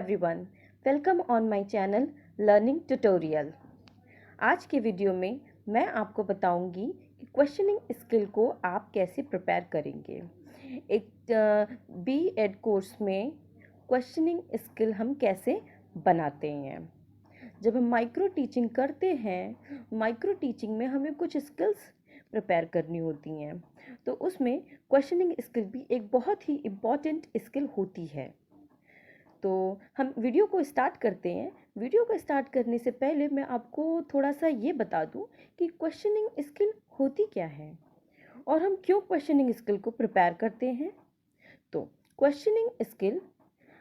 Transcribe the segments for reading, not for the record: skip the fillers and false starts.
Everyone, welcome on my channel learning tutorial. आज के video में मैं आपको बताऊंगी कि क्वेश्चनिंग स्किल को आप कैसे प्रिपेयर करेंगे। एक बी.एड कोर्स में क्वेश्चनिंग स्किल हम कैसे बनाते हैं। जब हम माइक्रो टीचिंग करते हैं, माइक्रो टीचिंग में हमें कुछ स्किल्स प्रिपेयर करनी होती हैं, तो उसमें क्वेश्चनिंग स्किल भी एक बहुत ही इम्पॉर्टेंट स्किल होती है। तो हम वीडियो को स्टार्ट करते हैं। वीडियो को स्टार्ट करने से पहले मैं आपको थोड़ा सा ये बता दूं कि क्वेश्चनिंग स्किल होती क्या है और हम क्यों क्वेश्चनिंग स्किल को प्रिपेयर करते हैं। तो क्वेश्चनिंग स्किल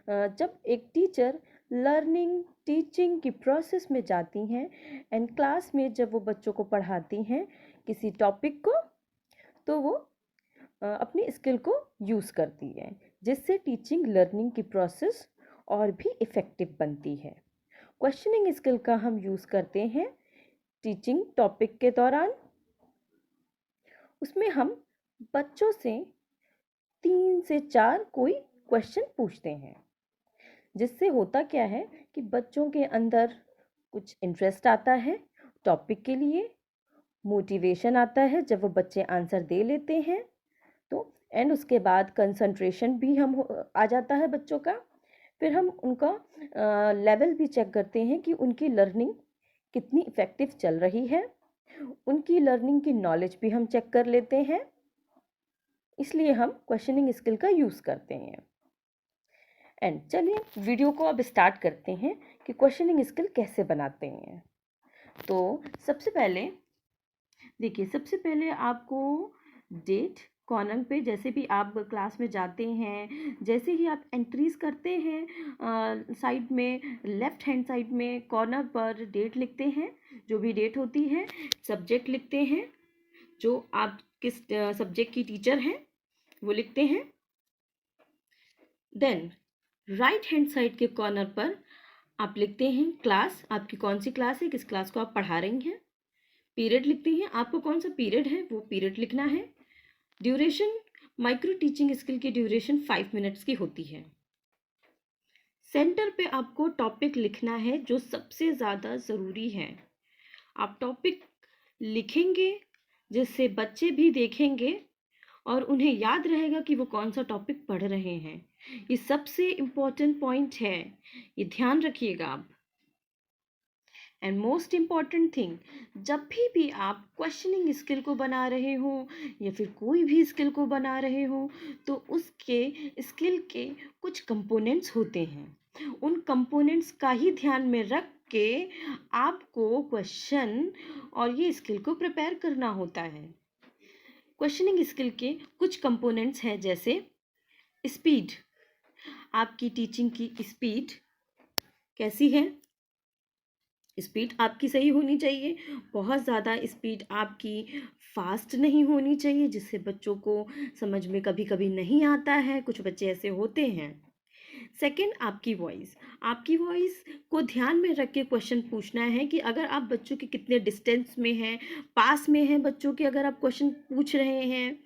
जब एक टीचर लर्निंग टीचिंग की प्रोसेस में जाती हैं एंड क्लास में जब वो बच्चों को पढ़ाती हैं किसी टॉपिक को, तो वो अपनी स्किल को यूज़ करती है, जिससे टीचिंग लर्निंग की प्रोसेस और भी इफ़ेक्टिव बनती है। क्वेश्चनिंग स्किल का हम यूज़ करते हैं टीचिंग टॉपिक के दौरान। उसमें हम बच्चों से 3 से 4 कोई क्वेश्चन पूछते हैं, जिससे होता क्या है कि बच्चों के अंदर कुछ इंटरेस्ट आता है टॉपिक के लिए, मोटिवेशन आता है जब वो बच्चे आंसर दे लेते हैं, तो एंड उसके बाद कंसंट्रेशन भी आ जाता है बच्चों का। फिर हम उनका लेवल भी चेक करते हैं कि उनकी लर्निंग कितनी इफ़ेक्टिव चल रही है। उनकी लर्निंग की नॉलेज भी हम चेक कर लेते हैं, इसलिए हम क्वेश्चनिंग स्किल का यूज़ करते हैं। एंड चलिए वीडियो को अब स्टार्ट करते हैं कि क्वेश्चनिंग स्किल कैसे बनाते हैं। तो सबसे पहले देखिए, सबसे पहले आपको डेट कॉलम पे, जैसे भी आप क्लास में जाते हैं, जैसे ही आप एंट्रीज करते हैं साइड में लेफ्ट हैंड साइड में कॉर्नर पर डेट लिखते हैं। जो भी डेट होती है, सब्जेक्ट लिखते हैं, जो आप किस सब्जेक्ट की टीचर हैं वो लिखते हैं। देन राइट हैंड साइड के कॉर्नर पर आप लिखते हैं क्लास, आपकी कौन सी क्लास है, किस क्लास को आप पढ़ा रही हैं। पीरियड लिखते हैं, आपको कौन सा पीरियड है वो पीरियड लिखना है। ड्यूरेशन, माइक्रो टीचिंग स्किल की ड्यूरेशन 5 मिनट्स की होती है। सेंटर पे आपको टॉपिक लिखना है जो सबसे ज़्यादा ज़रूरी है। आप टॉपिक लिखेंगे जिससे बच्चे भी देखेंगे और उन्हें याद रहेगा कि वो कौन सा टॉपिक पढ़ रहे हैं। ये सबसे इम्पॉर्टेंट पॉइंट है, ये ध्यान रखिएगा आप। एंड मोस्ट इम्पॉर्टेंट थिंग, जब भी आप क्वेश्चनिंग स्किल को बना रहे हो या फिर कोई भी स्किल को बना रहे हो, तो उसके स्किल के कुछ कंपोनेंट्स होते हैं। उन कंपोनेंट्स का ही ध्यान में रख के आपको क्वेश्चन और ये स्किल को प्रिपेयर करना होता है। क्वेश्चनिंग स्किल के कुछ कंपोनेंट्स हैं, जैसे स्पीड। आपकी टीचिंग की स्पीड कैसी है? स्पीड आपकी सही होनी चाहिए। बहुत ज़्यादा स्पीड आपकी फास्ट नहीं होनी चाहिए, जिससे बच्चों को समझ में कभी कभी नहीं आता है। कुछ बच्चे ऐसे होते हैं। सेकंड, आपकी वॉइस। आपकी वॉइस को ध्यान में रख के क्वेश्चन पूछना है कि अगर आप बच्चों के कितने डिस्टेंस में हैं, पास में हैं बच्चों के, अगर आप क्वेश्चन पूछ रहे हैं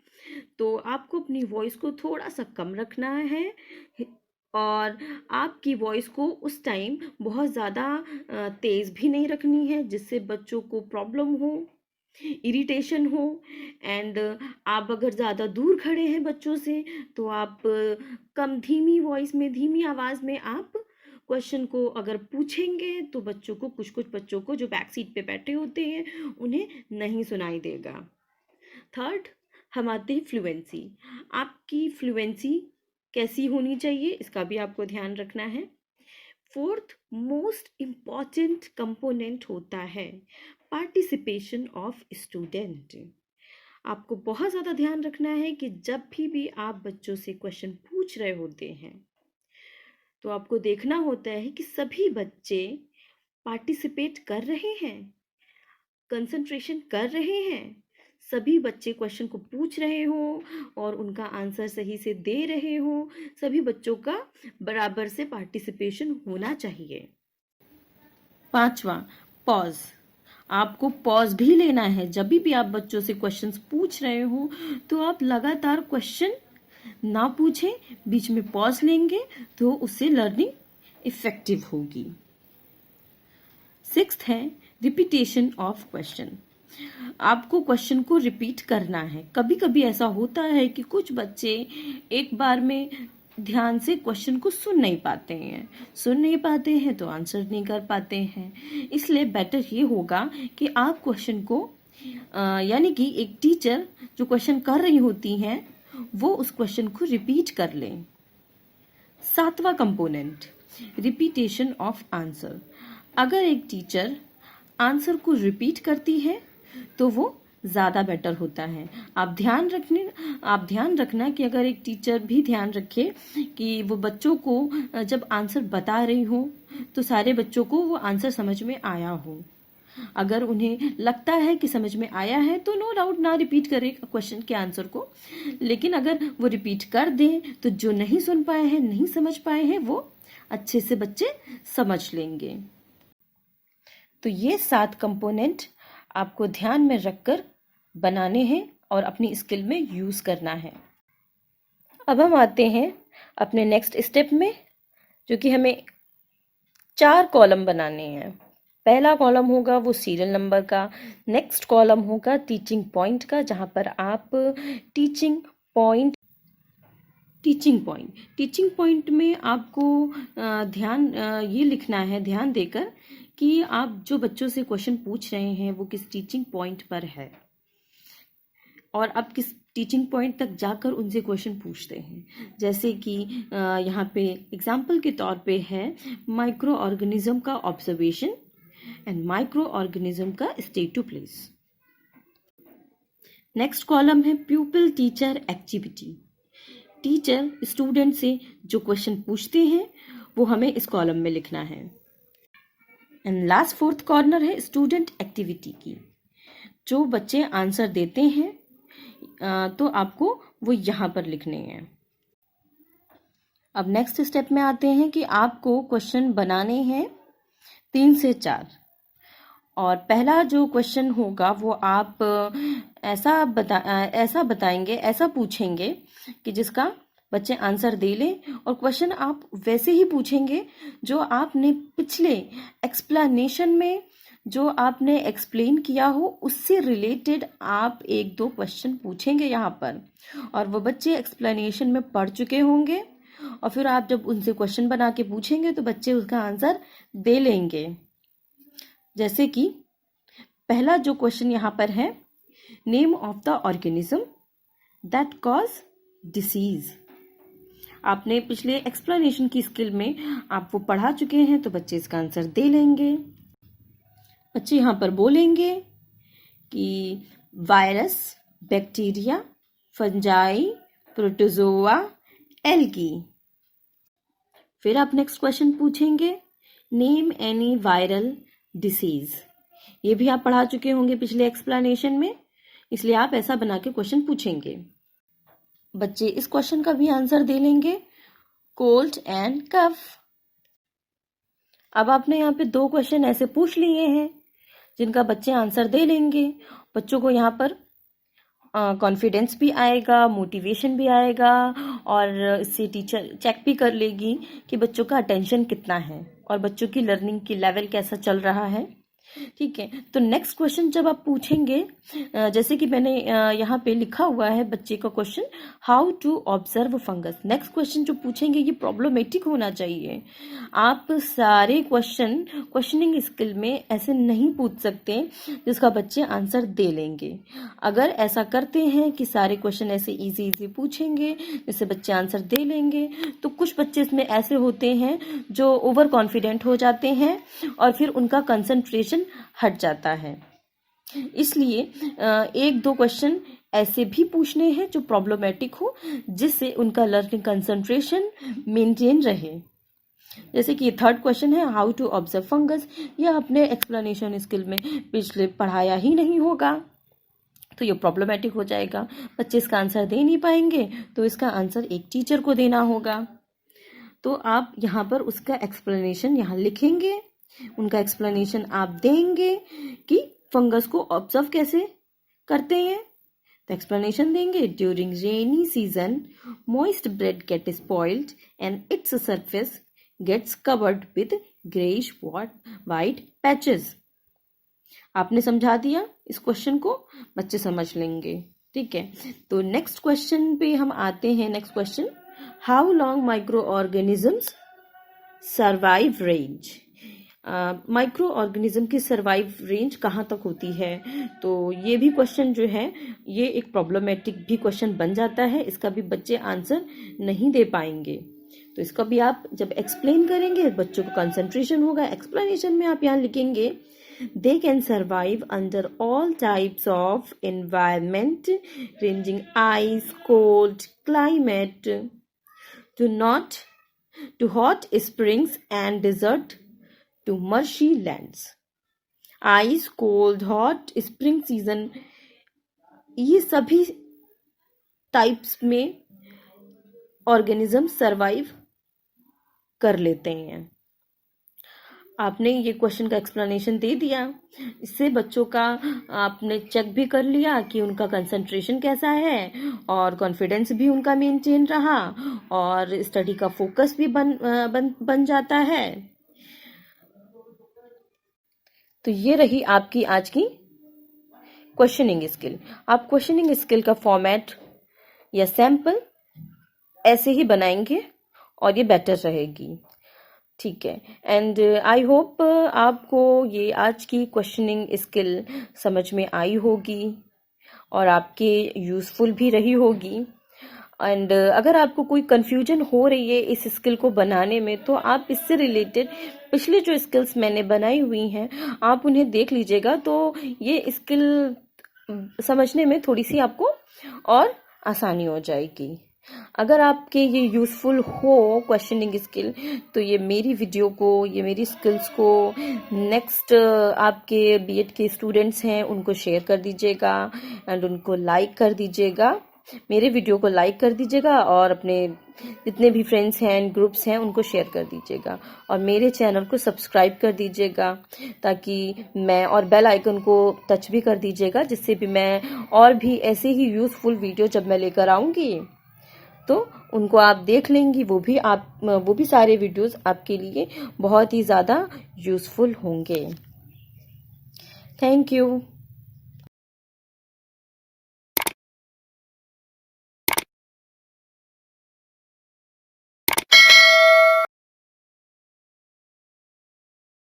तो आपको अपनी वॉइस को थोड़ा सा कम रखना है और आपकी वॉइस को उस टाइम बहुत ज़्यादा तेज़ भी नहीं रखनी है, जिससे बच्चों को प्रॉब्लम हो, इरिटेशन हो। एंड आप अगर ज़्यादा दूर खड़े हैं बच्चों से, तो आप कम धीमी वॉइस में, धीमी आवाज़ में आप क्वेश्चन को अगर पूछेंगे तो बच्चों को, कुछ बच्चों को जो बैक सीट पे बैठे होते हैं उन्हें नहीं सुनाई देगा। थर्ड, हम आते हैं फ्लुएंसी। आपकी फ्लुएंसी कैसी होनी चाहिए, इसका भी आपको ध्यान रखना है। फोर्थ मोस्ट इम्पॉर्टेंट कंपोनेंट होता है पार्टिसिपेशन ऑफ स्टूडेंट। आपको बहुत ज़्यादा ध्यान रखना है कि जब भी आप बच्चों से क्वेश्चन पूछ रहे होते हैं, तो आपको देखना होता है कि सभी बच्चे पार्टिसिपेट कर रहे हैं, कंसंट्रेशन कर रहे हैं, सभी बच्चे क्वेश्चन को पूछ रहे हो और उनका आंसर सही से दे रहे हो। सभी बच्चों का बराबर से पार्टिसिपेशन होना चाहिए। पांचवा, पॉज। आपको पॉज भी लेना है। जब भी आप बच्चों से क्वेश्चंस पूछ रहे हो तो आप लगातार क्वेश्चन ना पूछें, बीच में पॉज लेंगे तो उससे लर्निंग इफेक्टिव होगी। सिक्स्थ है रिपीटेशन ऑफ क्वेश्चन। आपको क्वेश्चन को रिपीट करना है। कभी कभी ऐसा होता है कि कुछ बच्चे एक बार में ध्यान से क्वेश्चन को सुन नहीं पाते हैं तो आंसर नहीं कर पाते हैं। इसलिए बेटर ये होगा कि आप क्वेश्चन को यानी कि एक टीचर जो क्वेश्चन कर रही होती हैं वो उस क्वेश्चन को रिपीट कर लें। सातवां कंपोनेंट रिपीटेशन ऑफ आंसर। अगर एक टीचर आंसर को रिपीट करती है तो वो ज़्यादा बेटर होता है। आप ध्यान रखना कि अगर एक टीचर भी ध्यान रखे कि वो बच्चों को जब आंसर बता रही हो तो सारे बच्चों को वो आंसर समझ में आया हो। अगर उन्हें लगता है कि समझ में आया है तो नो डाउट ना रिपीट करें क्वेश्चन के आंसर को, लेकिन अगर वो रिपीट कर दें तो जो नहीं सुन पाए हैं, नहीं समझ पाए हैं, वो अच्छे से बच्चे समझ लेंगे। तो ये 7 कंपोनेंट आपको ध्यान में रखकर बनाने हैं और अपनी स्किल में यूज करना है। अब हम आते हैं अपने नेक्स्ट स्टेप में, जो कि हमें 4 कॉलम बनाने हैं। पहला कॉलम होगा वो सीरियल नंबर का, नेक्स्ट कॉलम होगा टीचिंग पॉइंट का, जहां पर आप टीचिंग पॉइंट में आपको ये लिखना है ध्यान देकर कि आप जो बच्चों से क्वेश्चन पूछ रहे हैं वो किस टीचिंग पॉइंट पर है और आप किस टीचिंग पॉइंट तक जाकर उनसे क्वेश्चन पूछते हैं। जैसे कि यहाँ पे एग्जाम्पल के तौर पे है माइक्रो ऑर्गेनिज्म का ऑब्जर्वेशन एंड माइक्रो ऑर्गेनिज्म का state to place. Next column है pupil teacher activity. Teacher student से जो क्वेश्चन पूछते हैं वो हमें इस कॉलम में लिखना है। एंड लास्ट 4th कॉर्नर है स्टूडेंट एक्टिविटी की। जो बच्चे आंसर देते हैं तो आपको वो यहाँ पर लिखने हैं। अब नेक्स्ट स्टेप में आते हैं कि आपको क्वेश्चन बनाने हैं 3 से 4। और पहला जो क्वेश्चन होगा वो आप ऐसा पूछेंगे कि जिसका बच्चे आंसर दे लें, और क्वेश्चन आप वैसे ही पूछेंगे जो आपने पिछले एक्सप्लेनेशन में जो आपने एक्सप्लेन किया हो उससे रिलेटेड आप 1-2 क्वेश्चन पूछेंगे यहाँ पर, और वो बच्चे एक्सप्लेनेशन में पढ़ चुके होंगे और फिर आप जब उनसे क्वेश्चन बना के पूछेंगे तो बच्चे उसका आंसर दे लेंगे। जैसे कि पहला जो क्वेश्चन यहाँ पर है, name of the organism that cause disease. आपने पिछले एक्सप्लेनेशन की स्किल में आप वो पढ़ा चुके हैं तो बच्चे इसका आंसर दे लेंगे। बच्चे यहाँ पर बोलेंगे कि virus, bacteria, fungi, protozoa, algae. फिर आप नेक्स्ट क्वेश्चन पूछेंगे नेम एनी वायरल डिसीज। ये भी आप पढ़ा चुके होंगे पिछले एक्सप्लेनेशन में, इसलिए आप ऐसा बना के क्वेश्चन पूछेंगे। बच्चे इस क्वेश्चन का भी आंसर दे लेंगे, कोल्ड एंड कफ। अब आपने यहाँ पे 2 क्वेश्चन ऐसे पूछ लिए हैं जिनका बच्चे आंसर दे लेंगे। बच्चों को यहाँ पर कॉन्फिडेंस भी आएगा, मोटिवेशन भी आएगा, और इससे टीचर चेक भी कर लेगी कि बच्चों का अटेंशन कितना है और बच्चों की लर्निंग की लेवल कैसा चल रहा है। ठीक है, तो नेक्स्ट क्वेश्चन जब आप पूछेंगे, जैसे कि मैंने यहाँ पे लिखा हुआ है बच्चे का question, how to observe fungus. Next question जो पूछेंगे ये प्रॉब्लमेटिक होना चाहिए। आप सारे क्वेश्चनिंग स्किल में ऐसे नहीं पूछ सकते जिसका बच्चे आंसर दे लेंगे। अगर ऐसा करते हैं कि सारे क्वेश्चन ऐसे इजी पूछेंगे जिससे बच्चे आंसर दे लेंगे, तो कुछ बच्चे इसमें ऐसे होते हैं जो ओवर कॉन्फिडेंट हो जाते हैं और फिर उनका कंसंट्रेशन हट जाता है। इसलिए 1-2 क्वेश्चन ऐसे भी पूछने हैं जो प्रॉब्लमेटिक हो, जिससे उनका लर्निंग कंसंट्रेशन मेंटेन रहे। जैसे कि 3rd क्वेश्चन है हाउ टू ऑब्जर्व फंगस। यह अपने एक्सप्लेनेशन स्किल में पिछले पढ़ाया ही नहीं होगा तो ये प्रॉब्लमेटिक हो जाएगा, बच्चे इसका आंसर दे नहीं पाएंगे, तो इसका आंसर एक टीचर को देना होगा। तो आप यहाँ पर उसका एक्सप्लेनेशन यहाँ लिखेंगे, उनका एक्सप्लेनेशन आप देंगे कि फंगस को ऑब्जर्व कैसे करते हैं। तो एक्सप्लेनेशन देंगे, during rainy season moist bread gate spoiled and its surface gets covered with grayish white patches. आपने समझा दिया इस क्वेश्चन को, बच्चे समझ लेंगे। ठीक है, तो नेक्स्ट क्वेश्चन पे हम आते हैं। Next question, how long micro organisms survive range. Micro organism की सर्वाइव रेंज कहाँ तक होती है? तो ये भी क्वेश्चन जो है ये एक प्रॉब्लमेटिक भी क्वेश्चन बन जाता है, इसका भी बच्चे आंसर नहीं दे पाएंगे। तो इसका भी आप जब एक्सप्लेन करेंगे बच्चों को कंसंट्रेशन होगा। एक्सप्लेनेशन में आप यहाँ लिखेंगे, they can survive under all types of environment ranging ice, cold climate to hot springs and desert to marshy lands. Ice, cold, hot, spring season, ये सभी टाइप्स में ऑर्गेनिज्म सरवाइव कर लेते हैं। आपने ये क्वेश्चन का एक्सप्लेनेशन दे दिया, इससे बच्चों का आपने चेक भी कर लिया कि उनका कंसंट्रेशन कैसा है और कॉन्फिडेंस भी उनका मेंटेन रहा और स्टडी का फोकस भी बन जाता है। तो ये रही आपकी आज की क्वेश्चनिंग स्किल। आप क्वेश्चनिंग स्किल का फॉर्मेट या सैंपल ऐसे ही बनाएंगे और ये बेटर रहेगी। ठीक है, एंड आई होप आपको ये आज की क्वेश्चनिंग स्किल समझ में आई होगी और आपके यूज़फुल भी रही होगी। एंड अगर आपको कोई कंफ्यूजन हो रही है इस स्किल को बनाने में, तो आप इससे रिलेटेड पिछले जो स्किल्स मैंने बनाई हुई हैं आप उन्हें देख लीजिएगा, तो ये स्किल समझने में थोड़ी सी आपको और आसानी हो जाएगी। अगर आपके ये यूज़फुल हो क्वेश्चनिंग स्किल, तो ये मेरी वीडियो को, ये मेरी स्किल्स को नेक्स्ट आपके बीएड के स्टूडेंट्स हैं उनको शेयर कर दीजिएगा एंड उनको लाइक कर दीजिएगा। मेरे वीडियो को लाइक कर दीजिएगा और अपने जितने भी फ्रेंड्स हैं एंड ग्रुप्स हैं उनको शेयर कर दीजिएगा और मेरे चैनल को सब्सक्राइब कर दीजिएगा, ताकि मैं और बेल आइकन को टच भी कर दीजिएगा, जिससे भी मैं और भी ऐसे ही यूज़फुल वीडियो जब मैं लेकर आऊँगी तो उनको आप देख लेंगी। वो भी सारे वीडियोस आपके लिए बहुत ही ज़्यादा यूज़फुल होंगे। Thank you.